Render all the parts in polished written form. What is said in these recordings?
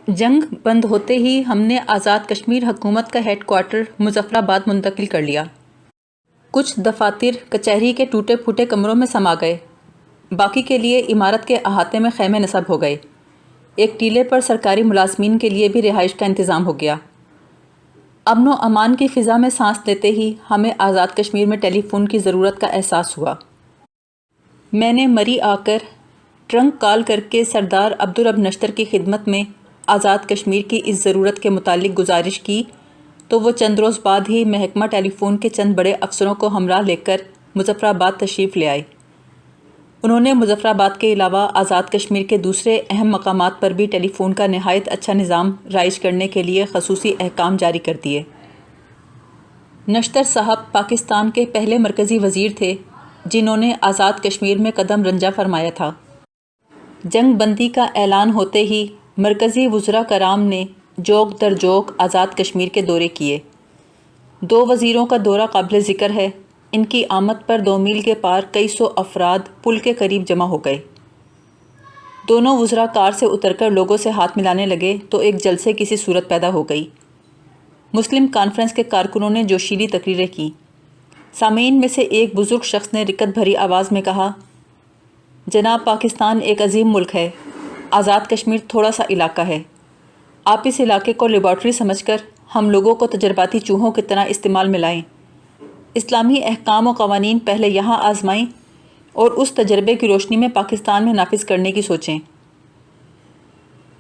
جنگ بند ہوتے ہی ہم نے آزاد کشمیر حکومت کا ہیڈ کوارٹر مظفر آباد منتقل کر لیا۔ کچھ دفاتر کچہری کے ٹوٹے پھوٹے کمروں میں سما گئے، باقی کے لیے عمارت کے احاطے میں خیمے نصب ہو گئے۔ ایک ٹیلے پر سرکاری ملازمین کے لیے بھی رہائش کا انتظام ہو گیا۔ امن و امان کی فضا میں سانس لیتے ہی ہمیں آزاد کشمیر میں ٹیلی فون کی ضرورت کا احساس ہوا۔ میں نے مری آ کر ٹرنک کال کر کے سردار عبدالرب نشتر کی خدمت میں آزاد کشمیر کی اس ضرورت کے متعلق گزارش کی تو وہ چند روز بعد ہی محکمہ ٹیلی فون کے چند بڑے افسروں کو ہمراہ لے کر مظفر آباد تشریف لے آئے۔ انہوں نے مظفر آباد کے علاوہ آزاد کشمیر کے دوسرے اہم مقامات پر بھی ٹیلی فون کا نہایت اچھا نظام رائج کرنے کے لیے خصوصی احکام جاری کر دیے۔ نشتر صاحب پاکستان کے پہلے مرکزی وزیر تھے جنہوں نے آزاد کشمیر میں قدم رنجہ فرمایا تھا۔ جنگ بندی کا اعلان ہوتے ہی مرکزی وزراء کرام نے جوک در جوک آزاد کشمیر کے دورے کیے۔ 2 وزیروں کا دورہ قابل ذکر ہے۔ ان کی آمد پر 2 میل کے پار کئی سو افراد پل کے قریب جمع ہو گئے۔ دونوں وزراء کار سے اتر کر لوگوں سے ہاتھ ملانے لگے تو ایک جلسے کی سی صورت پیدا ہو گئی۔ مسلم کانفرنس کے کارکنوں نے جوشیلی تقریریں کیں۔ سامعین میں سے ایک بزرگ شخص نے رکت بھری آواز میں کہا، جناب پاکستان ایک عظیم ملک ہے، آزاد کشمیر تھوڑا سا علاقہ ہے۔ آپ اس علاقے کو لیبارٹری سمجھ کر ہم لوگوں کو تجرباتی چوہوں کی طرح استعمال میں لائیں۔ اسلامی احکام و قوانین پہلے یہاں آزمائیں اور اس تجربے کی روشنی میں پاکستان میں نافذ کرنے کی سوچیں۔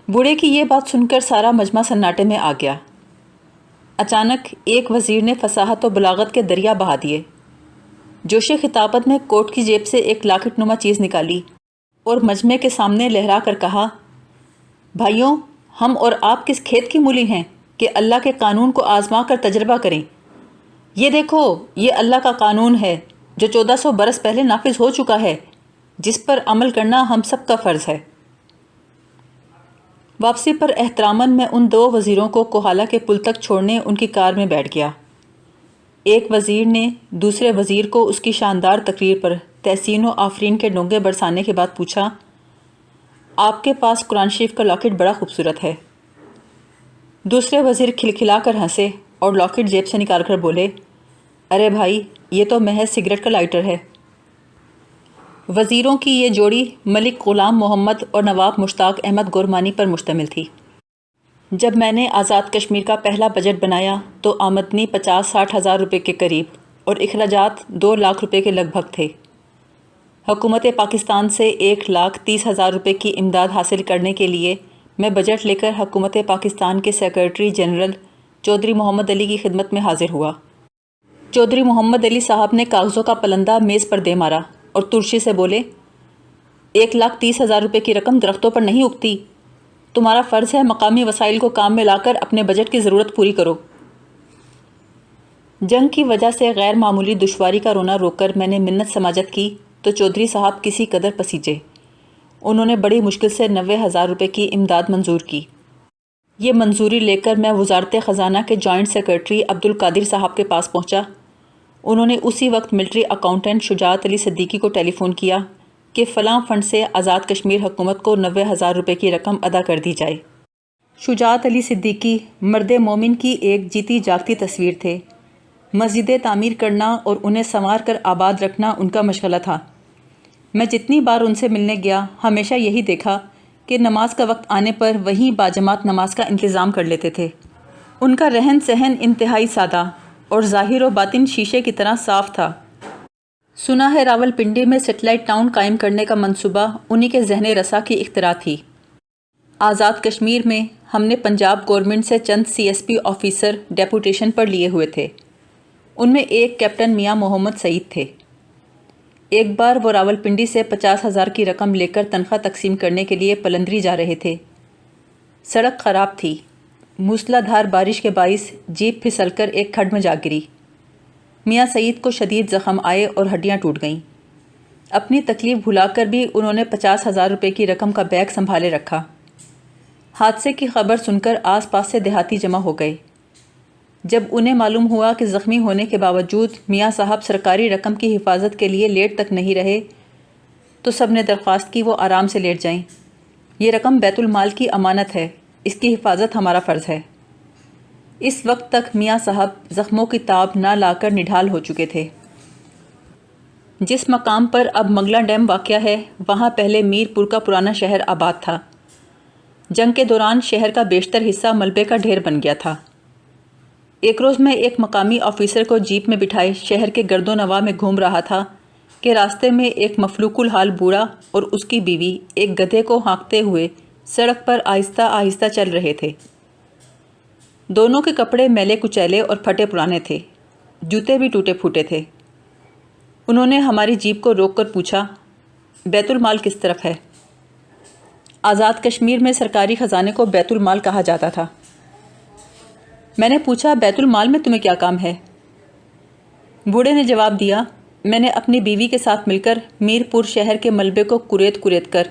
بوڑھے کی یہ بات سن کر سارا مجمع سناٹے میں آ گیا۔ اچانک ایک وزیر نے فصاحت و بلاغت کے دریا بہا دیے۔ جوش خطابت میں کوٹ کی جیب سے ایک لاکٹ نما چیز نکالی اور مجمع کے سامنے لہرا کر کہا، بھائیوں، ہم اور آپ کس کھیت کی مولی ہیں کہ اللہ کے قانون کو آزما کر تجربہ کریں۔ یہ دیکھو، یہ اللہ کا قانون ہے جو 1400 برس پہلے نافذ ہو چکا ہے، جس پر عمل کرنا ہم سب کا فرض ہے۔ واپسی پر احتراماً میں ان 2 وزیروں کو کوہالہ کے پل تک چھوڑنے ان کی کار میں بیٹھ گیا۔ ایک وزیر نے دوسرے وزیر کو اس کی شاندار تقریر پر تحسین و آفرین کے ڈونگے برسانے کے بعد پوچھا، آپ کے پاس قرآن شریف کا لاکٹ بڑا خوبصورت ہے۔ دوسرے وزیر کھلکھلا کر ہنسے اور لاکٹ جیب سے نکال کر بولے، ارے بھائی، یہ تو محض سگریٹ کا لائٹر ہے۔ وزیروں کی یہ جوڑی ملک غلام محمد اور نواب مشتاق احمد گورمانی پر مشتمل تھی۔ جب میں نے آزاد کشمیر کا پہلا بجٹ بنایا تو آمدنی 50-60 ہزار روپے کے قریب اور اخراجات 2 لاکھ روپے کے لگ بھگ تھے۔ حکومت پاکستان سے 1,30,000 روپے کی امداد حاصل کرنے کے لیے میں بجٹ لے کر حکومت پاکستان کے سیکریٹری جنرل چودھری محمد علی کی خدمت میں حاضر ہوا۔ چودھری محمد علی صاحب نے کاغذوں کا پلندہ میز پر دے مارا اور ترشی سے بولے، 1,30,000 روپے کی رقم درختوں پر نہیں اگتی۔ تمہارا فرض ہے مقامی وسائل کو کام میں لا کر اپنے بجٹ کی ضرورت پوری کرو۔ جنگ کی وجہ سے غیر معمولی دشواری کا رونا روک کر میں نے منت سماجت کی تو چودھری صاحب کسی قدر پسیجے۔ انہوں نے بڑی مشکل سے 90,000 روپے کی امداد منظور کی۔ یہ منظوری لے کر میں وزارت خزانہ کے جوائنٹ سیکریٹری عبدالقادر صاحب کے پاس پہنچا۔ انہوں نے اسی وقت ملٹری اکاؤنٹنٹ شجاعت علی صدیقی کو ٹیلی فون کیا کہ فلاں فنڈ سے آزاد کشمیر حکومت کو 90,000 روپے کی رقم ادا کر دی جائے۔ شجاعت علی صدیقی مرد مومن کی ایک جیتی جاگتی تصویر تھے۔ مسجدیں تعمیر کرنا اور انہیں سنوار کر آباد رکھنا ان کا مشغلہ تھا۔ میں جتنی بار ان سے ملنے گیا ہمیشہ یہی دیکھا کہ نماز کا وقت آنے پر وہیں باجماعت نماز کا انتظام کر لیتے تھے۔ ان کا رہن سہن انتہائی سادہ اور ظاہر و باطن شیشے کی طرح صاف تھا۔ سنا ہے راولپنڈی میں سیٹلائٹ ٹاؤن قائم کرنے کا منصوبہ انہی کے ذہن رسا کی اختراع تھی۔ آزاد کشمیر میں ہم نے پنجاب گورنمنٹ سے چند CSP آفیسر ڈیپوٹیشن پر لیے ہوئے تھے۔ ان میں ایک کیپٹن میاں محمد سعید تھے۔ ایک بار وہ راولپنڈی سے 50,000 کی رقم لے کر تنخواہ تقسیم کرنے کے لیے پلندری جا رہے تھے۔ سڑک خراب تھی۔ موسلا دھار بارش کے باعث جیپ پھسل کر ایک کھڈ میں جا گری۔ میاں سعید کو شدید زخم آئے اور ہڈیاں ٹوٹ گئیں۔ اپنی تکلیف بھلا کر بھی انہوں نے 50,000 روپے کی رقم کا بیگ سنبھالے رکھا۔ حادثے کی خبر سن کر آس پاس سے دیہاتی جمع ہو گئے۔ جب انہیں معلوم ہوا کہ زخمی ہونے کے باوجود میاں صاحب سرکاری رقم کی حفاظت کے لیے لیٹ تک نہیں رہے تو سب نے درخواست کی وہ آرام سے لیٹ جائیں۔ یہ رقم بیت المال کی امانت ہے، اس کی حفاظت ہمارا فرض ہے۔ اس وقت تک میاں صاحب زخموں کی تاب نہ لا کر نڈھال ہو چکے تھے۔ جس مقام پر اب منگلا ڈیم واقع ہے وہاں پہلے میر پور کا پرانا شہر آباد تھا۔ جنگ کے دوران شہر کا بیشتر حصہ ملبے کا ڈھیر بن گیا تھا۔ ایک روز میں ایک مقامی آفیسر کو جیپ میں بٹھائے شہر کے گرد و نواح میں گھوم رہا تھا کہ راستے میں ایک مفلوک الحال بوڑھا اور اس کی بیوی ایک گدھے کو ہانکتے ہوئے سڑک پر آہستہ آہستہ چل رہے تھے۔ دونوں کے کپڑے میلے کچیلے اور پھٹے پرانے تھے، جوتے بھی ٹوٹے پھوٹے تھے۔ انہوں نے ہماری جیپ کو روک کر پوچھا، بیت المال کس طرف ہے؟ آزاد کشمیر میں سرکاری خزانے کو بیت المال کہا جاتا تھا۔ میں نے پوچھا، بیت المال میں تمہیں کیا کام ہے؟ بوڑھے نے جواب دیا، میں نے اپنی بیوی کے ساتھ مل کر میر پور شہر کے ملبے کو کریت کر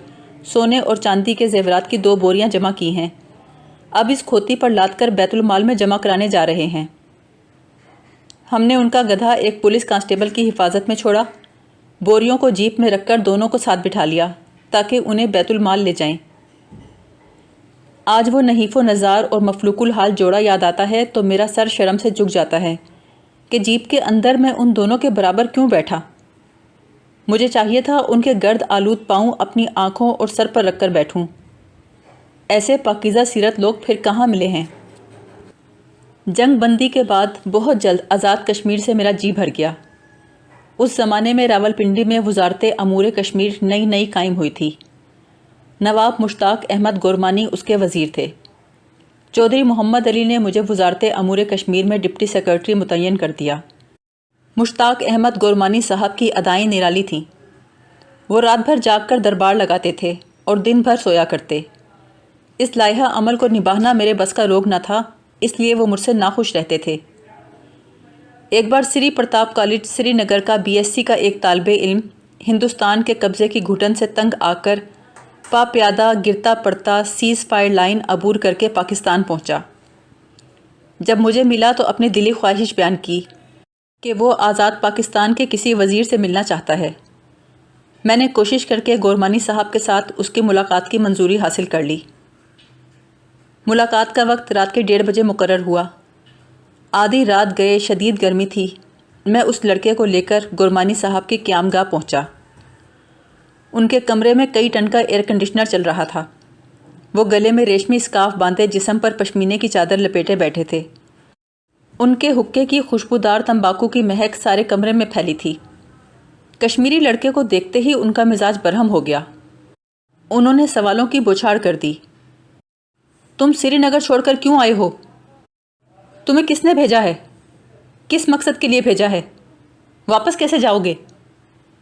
سونے اور چاندی کے زیورات کی 2 بوریاں جمع کی ہیں۔ اب اس کھوتی پر لاد کر بیت المال میں جمع کرانے جا رہے ہیں۔ ہم نے ان کا گدھا ایک پولیس کانسٹیبل کی حفاظت میں چھوڑا، بوریوں کو جیپ میں رکھ کر دونوں کو ساتھ بٹھا لیا تاکہ انہیں بیت المال لے جائیں۔ آج وہ نحیف و نزار اور مفلوک الحال جوڑا یاد آتا ہے تو میرا سر شرم سے جھک جاتا ہے کہ جیپ کے اندر میں ان دونوں کے برابر کیوں بیٹھا؟ مجھے چاہیے تھا ان کے گرد آلود پاؤں اپنی آنکھوں اور سر پر رکھ کر بیٹھوں۔ ایسے پاکیزہ سیرت لوگ پھر کہاں ملے ہیں؟ جنگ بندی کے بعد بہت جلد آزاد کشمیر سے میرا جی بھر گیا۔ اس زمانے میں راولپنڈی میں وزارت امور کشمیر نئی قائم ہوئی تھی۔ نواب مشتاق احمد گورمانی اس کے وزیر تھے۔ چودھری محمد علی نے مجھے وزارت امور کشمیر میں ڈپٹی سیکرٹری متعین کر دیا۔ مشتاق احمد گورمانی صاحب کی ادائیں نرالی تھیں۔ وہ رات بھر جاگ کر دربار لگاتے تھے اور دن بھر سویا کرتے۔ اس لائحہ عمل کو نبھانا میرے بس کا روگ نہ تھا، اس لیے وہ مجھ سے ناخوش رہتے تھے۔ ایک بار سری پرتاپ کالج سری نگر کا BSc کا ایک طالب علم ہندوستان کے قبضے کی گھٹن سے تنگ آ کر پا پیادہ گرتا پڑتا سیز فائر لائن عبور کر کے پاکستان پہنچا۔ جب مجھے ملا تو اپنی دلی خواہش بیان کی کہ وہ آزاد پاکستان کے کسی وزیر سے ملنا چاہتا ہے۔ میں نے کوشش کر کے گورمانی صاحب کے ساتھ اس کی ملاقات کی منظوری حاصل کر لی۔ ملاقات کا وقت رات کے 1:30 بجے مقرر ہوا۔ آدھی رات گئے، شدید گرمی تھی۔ میں اس لڑکے کو لے کر گورمانی صاحب کی قیام گاہ پہنچا۔ ان کے کمرے میں کئی ٹن کا ایئر کنڈیشنر چل رہا تھا۔ وہ گلے میں ریشمی اسکارف باندھے جسم پر پشمینے کی چادر لپیٹے بیٹھے تھے۔ ان کے حقے کی خوشبودار تمباکو کی مہک سارے کمرے میں پھیلی تھی۔ کشمیری لڑکے کو دیکھتے ہی ان کا مزاج برہم ہو گیا۔ انہوں نے سوالوں کی بوچھاڑ کر دی۔ تم سری نگر چھوڑ کر کیوں آئے ہو؟ تمہیں کس نے بھیجا ہے؟ کس مقصد کے لیے بھیجا ہے؟ واپس کیسے جاؤ گے؟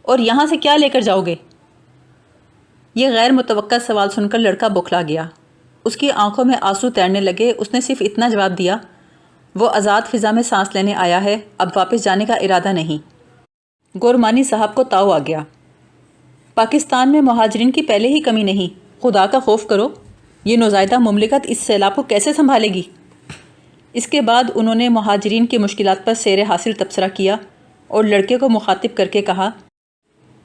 اور یہاں سے کیا لے کر جاؤ گے؟ یہ غیر متوقع سوال سن کر لڑکا بوکھلا گیا۔ اس کی آنکھوں میں آنسو تیرنے لگے۔ اس نے صرف اتنا جواب دیا، وہ آزاد فضا میں سانس لینے آیا ہے، اب واپس جانے کا ارادہ نہیں۔ گورمانی صاحب کو تاؤ آ گیا۔ پاکستان میں مہاجرین کی پہلے ہی کمی نہیں، خدا کا خوف کرو، یہ نوزائیدہ مملکت اس سیلاب کو کیسے سنبھالے گی؟ اس کے بعد انہوں نے مہاجرین کی مشکلات پر سیر حاصل تبصرہ کیا اور لڑکے کو مخاطب کر کے کہا،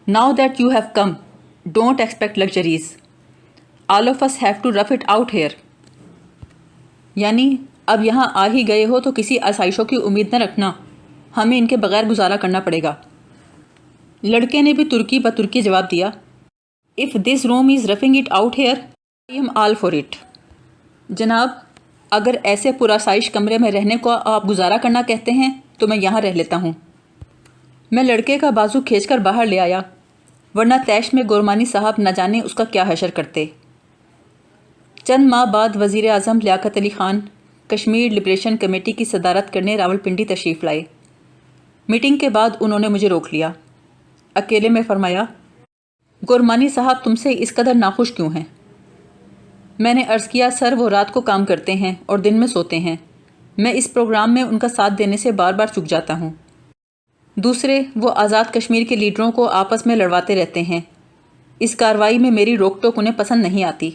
Now that you have come, don't expect luxuries. All of us have to rough it out here. یعنی اب یہاں آ ہی گئے ہو تو کسی آسائشوں کی امید نہ رکھنا، ہمیں ان کے بغیر گزارا کرنا پڑے گا۔ لڑکے نے بھی ترکی بترکی جواب دیا، If this room is roughing it out here, I am all for it. جناب، اگر ایسے پرآسائش کمرے میں رہنے کو آپ گزارا کرنا کہتے ہیں تو میں یہاں رہ لیتا ہوں۔ میں لڑکے کا بازو کھینچ کر باہر لے آیا، ورنہ تیش میں گورمانی صاحب نہ جانے اس کا کیا حشر کرتے۔ چند ماہ بعد وزیر اعظم لیاقت علی خان کشمیر لبریشن کمیٹی کی صدارت کرنے راولپنڈی تشریف لائے۔ میٹنگ کے بعد انہوں نے مجھے روک لیا۔ اکیلے میں فرمایا، گورمانی صاحب تم سے اس قدر ناخوش کیوں ہیں؟ میں نے عرض کیا، سر وہ رات کو کام کرتے ہیں اور دن میں سوتے ہیں، میں اس پروگرام میں ان کا ساتھ دینے سے بار بار چک جاتا ہوں۔ دوسرے، وہ آزاد کشمیر کے لیڈروں کو آپس میں لڑواتے رہتے ہیں، اس کارروائی میں میری روک ٹوک انہیں پسند نہیں آتی۔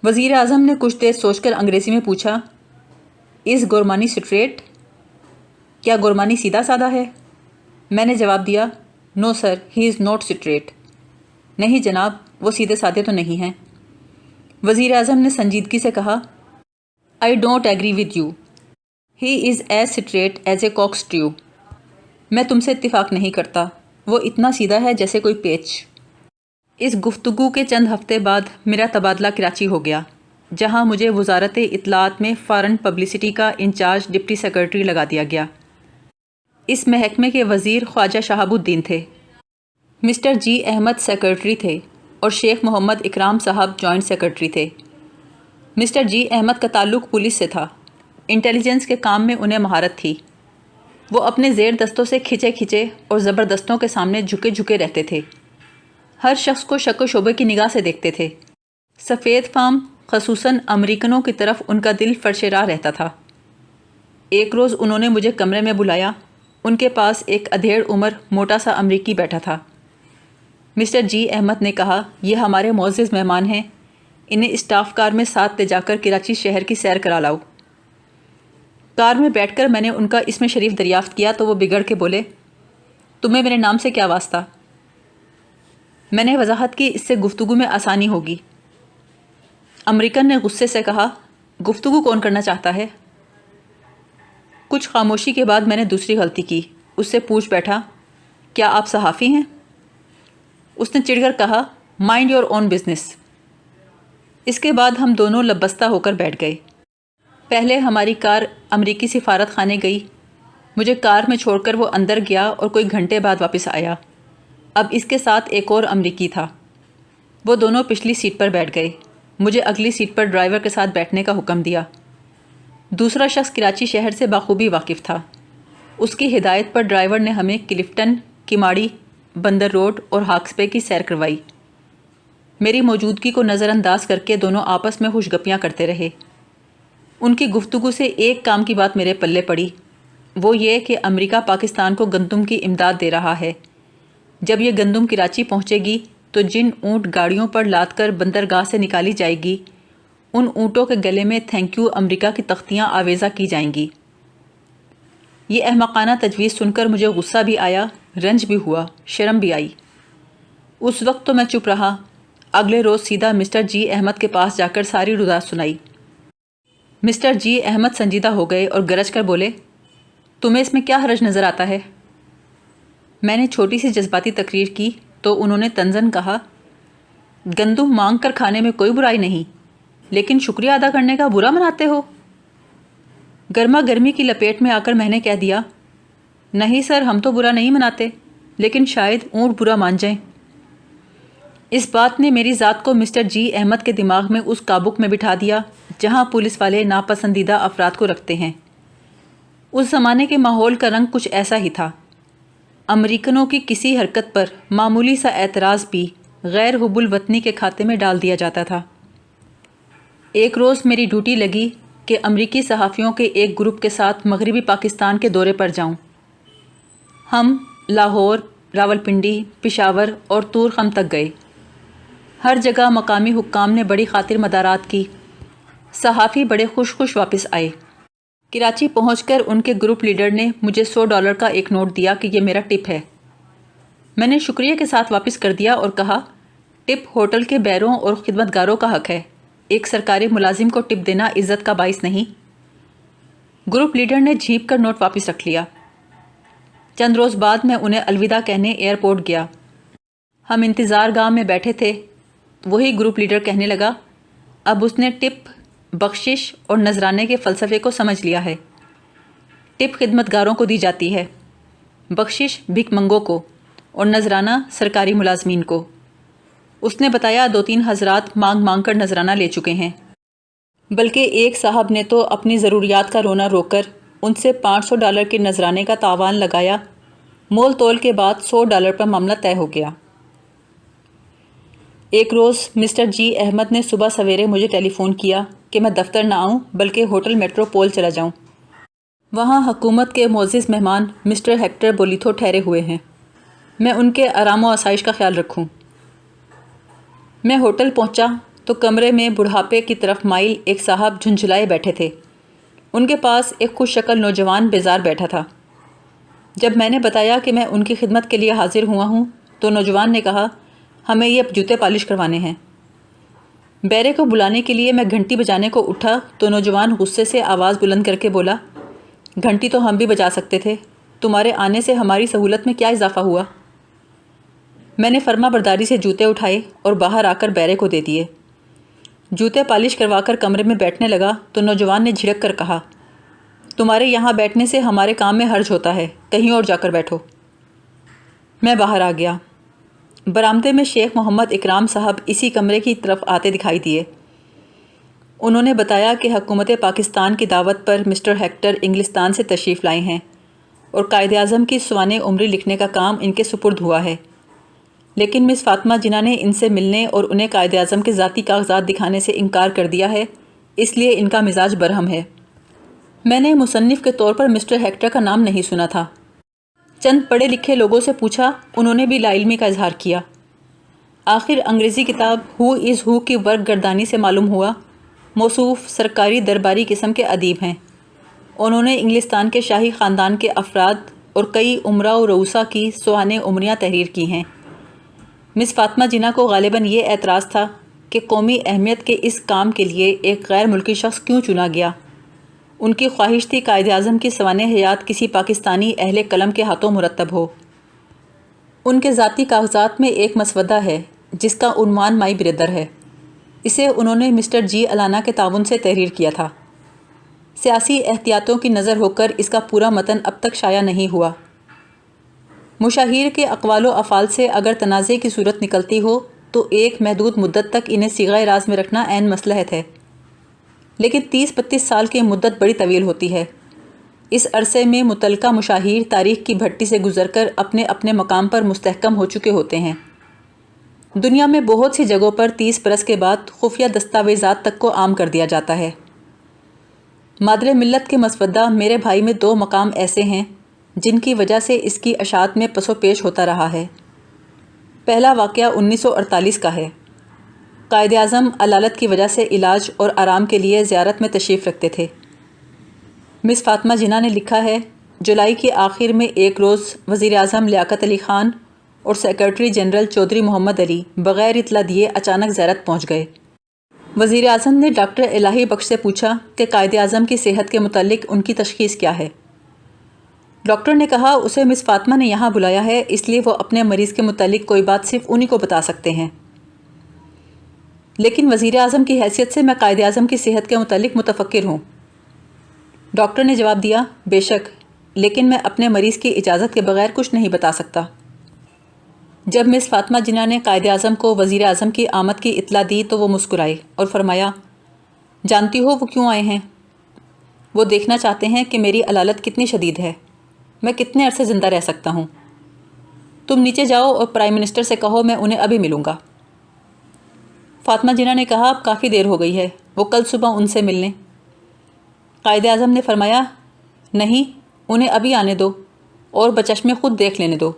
وزیر اعظم نے کچھ دیر سوچ کر انگریزی میں پوچھا، از گورمانی اسٹریٹ؟ کیا گورمانی سیدھا سادہ ہے؟ میں نے جواب دیا، نو سر، ہی از ناٹ اسٹریٹ۔ نہیں جناب، وہ سیدھے سادے تو نہیں ہیں۔ وزیر اعظم نے سنجیدگی سے کہا، I don't agree with you, he is as straight as a cock steve. میں تم سے اتفاق نہیں کرتا، وہ اتنا سیدھا ہے جیسے کوئی پیچ۔ اس گفتگو کے چند ہفتے بعد میرا تبادلہ کراچی ہو گیا، جہاں مجھے وزارت اطلاعات میں فارن پبلسٹی کا انچارج ڈپٹی سیکرٹری لگا دیا گیا۔ اس محکمے کے وزیر خواجہ شہاب الدین تھے، مسٹر جی احمد سیکرٹری تھے اور شیخ محمد اکرام صاحب جوائنٹ سیکرٹری تھے۔ مسٹر جی احمد کا تعلق پولیس سے تھا، انٹیلیجنس کے کام میں انہیں مہارت تھی۔ وہ اپنے زیر دستوں سے کھچے کھچے اور زبردستوں کے سامنے جھکے جھکے رہتے تھے، ہر شخص کو شک و شبے کی نگاہ سے دیکھتے تھے۔ سفید فام خصوصاً امریکنوں کی طرف ان کا دل فرش راہ رہتا تھا۔ ایک روز انہوں نے مجھے کمرے میں بلایا، ان کے پاس ایک ادھیڑ عمر موٹا سا امریکی بیٹھا تھا۔ مسٹر جی احمد نے کہا، یہ ہمارے معزز مہمان ہیں، انہیں اسٹاف کار میں ساتھ لے جا کر کراچی شہر کی سیر کرا لاؤ۔ کار میں بیٹھ کر میں نے ان کا اسم شریف دریافت کیا تو وہ بگڑ کے بولے، تمہیں میرے نام سے کیا واسطہ؟ میں نے وضاحت کی، اس سے گفتگو میں آسانی ہوگی۔ امریکن نے غصے سے کہا، گفتگو کون کرنا چاہتا ہے؟ کچھ خاموشی کے بعد میں نے دوسری غلطی کی، اس سے پوچھ بیٹھا، کیا آپ صحافی ہیں؟ اس نے چڑھ کر کہا، مائنڈ یور اون بزنس۔ اس کے بعد ہم دونوں لبستہ ہو کر بیٹھ گئے۔ پہلے ہماری کار امریکی سفارت خانے گئی، مجھے کار میں چھوڑ کر وہ اندر گیا اور کوئی گھنٹے بعد واپس آیا۔ اب اس کے ساتھ ایک اور امریکی تھا، وہ دونوں پچھلی سیٹ پر بیٹھ گئے، مجھے اگلی سیٹ پر ڈرائیور کے ساتھ بیٹھنے کا حکم دیا۔ دوسرا شخص کراچی شہر سے بخوبی واقف تھا، اس کی ہدایت پر ڈرائیور نے ہمیں کلفٹن، کماڑی، بندر روڈ اور ہاکس بے کی سیر کروائی۔ میری موجودگی کو نظر انداز کر کے دونوں آپس میں خوش گپیاں کرتے رہے۔ ان کی گفتگو سے ایک کام کی بات میرے پلے پڑی، وہ یہ کہ امریکہ پاکستان کو گندم کی امداد دے رہا ہے۔ جب یہ گندم کراچی پہنچے گی تو جن اونٹ گاڑیوں پر لاد کر بندرگاہ سے نکالی جائے گی، ان اونٹوں کے گلے میں تھینک یو امریکہ کی تختیاں آویزہ کی جائیں گی۔ یہ احمقانہ تجویز سن کر مجھے غصہ بھی آیا، رنج بھی ہوا، شرم بھی آئی۔ اس وقت تو میں چپ رہا، اگلے روز سیدھا مسٹر جی احمد کے پاس جا کر ساری ردا سنائی۔ مسٹر جی احمد سنجیدہ ہو گئے اور گرج کر بولے، تمہیں اس میں کیا حرج نظر آتا ہے؟ میں نے چھوٹی سی جذباتی تقریر کی تو انہوں نے طنزاً کہا، گندم مانگ کر کھانے میں کوئی برائی نہیں، لیکن شکریہ ادا کرنے کا برا مناتے ہو؟ گرما گرمی کی لپیٹ میں آ کر میں نے کہہ دیا، نہیں سر، ہم تو برا نہیں مناتے، لیکن شاید اونٹ برا مان جائیں۔ اس بات نے میری ذات کو مسٹر جی احمد کے دماغ میں اس کابک میں بٹھا دیا جہاں پولیس والے ناپسندیدہ افراد کو رکھتے ہیں۔ اس زمانے کے ماحول کا رنگ کچھ ایسا ہی تھا، امریکنوں کی کسی حرکت پر معمولی سا اعتراض بھی غیر حب الوطنی کے کھاتے میں ڈال دیا جاتا تھا۔ ایک روز میری ڈیوٹی لگی کہ امریکی صحافیوں کے ایک گروپ کے ساتھ مغربی پاکستان کے دورے پر جاؤں۔ ہم لاہور، راولپنڈی، پشاور اور طورخم تک گئے۔ ہر جگہ مقامی حکام نے بڑی خاطر مدارات کی، صحافی بڑے خوش واپس آئے۔ کراچی پہنچ کر ان کے گروپ لیڈر نے مجھے $100 کا ایک نوٹ دیا کہ یہ میرا ٹپ ہے۔ میں نے شکریہ کے ساتھ واپس کر دیا اور کہا، ٹپ ہوٹل کے بیروں اور خدمتگاروں کا حق ہے، ایک سرکاری ملازم کو ٹپ دینا عزت کا باعث نہیں۔ گروپ لیڈر نے جھیپ کر نوٹ واپس رکھ لیا۔ چند روز بعد میں انہیں الوداع کہنے ایئرپورٹ گیا۔ ہم انتظار گاہ میں بیٹھے تھے، وہی گروپ لیڈر کہنے لگا، اب اس نے ٹپ، بخشش اور نذرانے کے فلسفے کو سمجھ لیا ہے۔ ٹپ خدمتگاروں کو دی جاتی ہے، بخشش بھیک منگوں کو اور نذرانہ سرکاری ملازمین کو۔ اس نے بتایا 2-3 حضرات مانگ کر نذرانہ لے چکے ہیں، بلکہ ایک صاحب نے تو اپنی ضروریات کا رونا روک کر ان سے $500 کے نذرانے کا تاوان لگایا۔ مول تول کے بعد $100 پر معاملہ طے ہو گیا۔ ایک روز مسٹر جی احمد نے صبح سویرے مجھے ٹیلی فون کیا کہ میں دفتر نہ آؤں بلکہ ہوٹل میٹروپول چلا جاؤں، وہاں حکومت کے معزز مہمان مسٹر ہیکٹر بولیتھو ٹھہرے ہوئے ہیں، میں ان کے آرام و آسائش کا خیال رکھوں۔ میں ہوٹل پہنچا تو کمرے میں بڑھاپے کی طرف مائل ایک صاحب جھنجھلائے بیٹھے تھے، ان کے پاس ایک خوش شکل نوجوان بیزار بیٹھا تھا۔ جب میں نے بتایا کہ میں ان کی خدمت کے لیے حاضر ہوا ہوں تو نوجوان نے کہا، ہمیں یہ جوتے پالش کروانے ہیں۔ بیرے کو بلانے کے لیے میں گھنٹی بجانے کو اٹھا تو نوجوان غصے سے آواز بلند کر کے بولا، گھنٹی تو ہم بھی بجا سکتے تھے، تمہارے آنے سے ہماری سہولت میں کیا اضافہ ہوا؟ میں نے فرما برداری سے جوتے اٹھائے اور باہر آ کر بیرے کو دے دیے۔ جوتے پالش کروا کر کمرے میں بیٹھنے لگا تو نوجوان نے جھڑک کر کہا، تمہارے یہاں بیٹھنے سے ہمارے کام میں حرج ہوتا ہے، کہیں اور جا کر بیٹھو۔ میں باہر آ گیا۔ برآمدے میں شیخ محمد اکرام صاحب اسی کمرے کی طرف آتے دکھائی دیے۔ انہوں نے بتایا کہ حکومت پاکستان کی دعوت پر مسٹر ہیکٹر انگلستان سے تشریف لائے ہیں اور قائد اعظم کی سوانح عمری لکھنے کا کام ان کے سپرد ہوا ہے، لیکن مس فاطمہ جناح نے ان سے ملنے اور انہیں قائد اعظم کے ذاتی کاغذات دکھانے سے انکار کر دیا ہے، اس لیے ان کا مزاج برہم ہے۔ میں نے مصنف کے طور پر مسٹر ہیکٹر کا نام نہیں سنا تھا۔ چند پڑھے لکھے لوگوں سے پوچھا، انہوں نے بھی لا علمی کا اظہار کیا۔ آخر انگریزی کتاب ہو از ہو کی ورق گردانی سے معلوم ہوا موصوف سرکاری درباری قسم کے ادیب ہیں۔ انہوں نے انگلستان کے شاہی خاندان کے افراد اور کئی امراء و رؤسا کی سوانح عمریاں تحریر کی ہیں۔ مس فاطمہ جناح کو غالباً یہ اعتراض تھا کہ قومی اہمیت کے اس کام کے لیے ایک غیر ملکی شخص کیوں چنا گیا۔ ان کی خواہش تھی قائد اعظم کی سوانح حیات کسی پاکستانی اہل قلم کے ہاتھوں مرتب ہو۔ ان کے ذاتی کاغذات میں ایک مسودہ ہے جس کا عنوان مائی بردر ہے۔ اسے انہوں نے مسٹر جی الانا کے تعاون سے تحریر کیا تھا۔ سیاسی احتیاطوں کی نظر ہو کر اس کا پورا متن اب تک شائع نہیں ہوا۔ مشاہیر کے اقوال و افعال سے اگر تنازع کی صورت نکلتی ہو تو ایک محدود مدت تک انہیں صیغہ راز میں رکھنا عین مصلحت ہے، لیکن 30-32 سال کی مدت بڑی طویل ہوتی ہے۔ اس عرصے میں متعلقہ مشاہیر تاریخ کی بھٹی سے گزر کر اپنے اپنے مقام پر مستحکم ہو چکے ہوتے ہیں۔ دنیا میں بہت سی جگہوں پر 30 برس کے بعد خفیہ دستاویزات تک کو عام کر دیا جاتا ہے۔ مادر ملت کے مسودہ میرے بھائی میں 2 مقام ایسے ہیں جن کی وجہ سے اس کی اشاعت میں پس و پیش ہوتا رہا ہے۔ پہلا واقعہ 1948 کا ہے۔ قائد اعظم علالت کی وجہ سے علاج اور آرام کے لیے زیارت میں تشریف رکھتے تھے۔ مس فاطمہ جناح نے لکھا ہے، جولائی کے آخر میں ایک روز وزیر اعظم لیاقت علی خان اور سیکرٹری جنرل چودھری محمد علی بغیر اطلاع دیے اچانک زیارت پہنچ گئے۔ وزیر اعظم نے ڈاکٹر الہی بخش سے پوچھا کہ قائد اعظم کی صحت کے متعلق ان کی تشخیص کیا ہے۔ ڈاکٹر نے کہا اسے مس فاطمہ نے یہاں بلایا ہے، اس لیے وہ اپنے مریض کے متعلق کوئی بات صرف انہی کو بتا سکتے ہیں۔ لیکن وزیر اعظم کی حیثیت سے میں قائد اعظم کی صحت کے متعلق متفکر ہوں۔ ڈاکٹر نے جواب دیا، بے شک، لیکن میں اپنے مریض کی اجازت کے بغیر کچھ نہیں بتا سکتا۔ جب مس فاطمہ جناح نے قائد اعظم کو وزیر اعظم کی آمد کی اطلاع دی تو وہ مسکرائے اور فرمایا، جانتی ہو وہ کیوں آئے ہیں؟ وہ دیکھنا چاہتے ہیں کہ میری علالت کتنی شدید ہے، میں کتنے عرصے زندہ رہ سکتا ہوں۔ تم نیچے جاؤ اور پرائم منسٹر سے کہو میں انہیں ابھی ملوں گا۔ فاطمہ جناح نے کہا، اب کافی دیر ہو گئی ہے، وہ کل صبح ان سے مل لیں۔ قائد اعظم نے فرمایا، نہیں، انہیں ابھی آنے دو اور بچشمے خود دیکھ لینے دو۔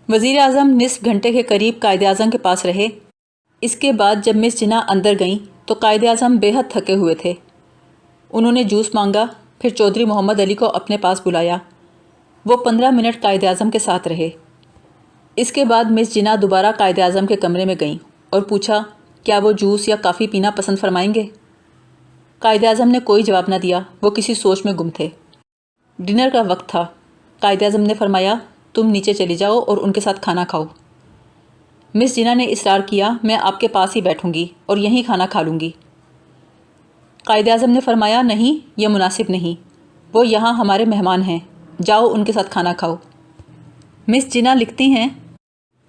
وزیر اعظم نصف گھنٹے کے قریب قائد اعظم کے پاس رہے۔ اس کے بعد جب مس جناح اندر گئیں تو قائد اعظم بے حد تھکے ہوئے تھے۔ انہوں نے جوس مانگا، پھر چودھری محمد علی کو اپنے پاس بلایا۔ وہ 15 منٹ قائد اعظم کے ساتھ رہے۔ اس کے بعد مس جناح دوبارہ قائد اعظم کے کمرے میں گئیں اور پوچھا، کیا وہ جوس یا کافی پینا پسند فرمائیں گے؟ قائد اعظم نے کوئی جواب نہ دیا، وہ کسی سوچ میں گم تھے۔ ڈنر کا وقت تھا۔ قائد اعظم نے فرمایا، تم نیچے چلی جاؤ اور ان کے ساتھ کھانا کھاؤ۔ مس جناح نے اصرار کیا، میں آپ کے پاس ہی بیٹھوں گی اور یہیں کھانا کھا لوں گی۔ قائد اعظم نے فرمایا، نہیں، یہ مناسب نہیں، وہ یہاں ہمارے مہمان ہیں، جاؤ ان کے ساتھ کھانا کھاؤ۔ مس جناح لکھتی ہیں،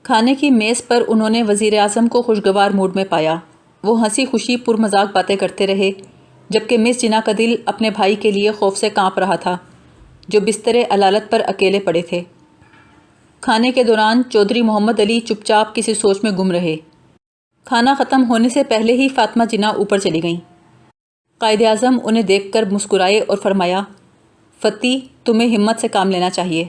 کھانے کی میز پر انہوں نے وزیر اعظم کو خوشگوار موڈ میں پایا۔ وہ ہنسی خوشی پرمذاق باتیں کرتے رہے، جبکہ مس جناح کا دل اپنے بھائی کے لیے خوف سے کانپ رہا تھا، جو بستر علالت پر اکیلے پڑے تھے۔ کھانے کے دوران چودھری محمد علی چپ چاپ کسی سوچ میں گم رہے۔ کھانا ختم ہونے سے پہلے ہی فاطمہ جناح اوپر چلی گئیں۔ قائد اعظم انہیں دیکھ کر مسکرائے اور فرمایا، فتی، تمہیں ہمت سے کام لینا چاہیے،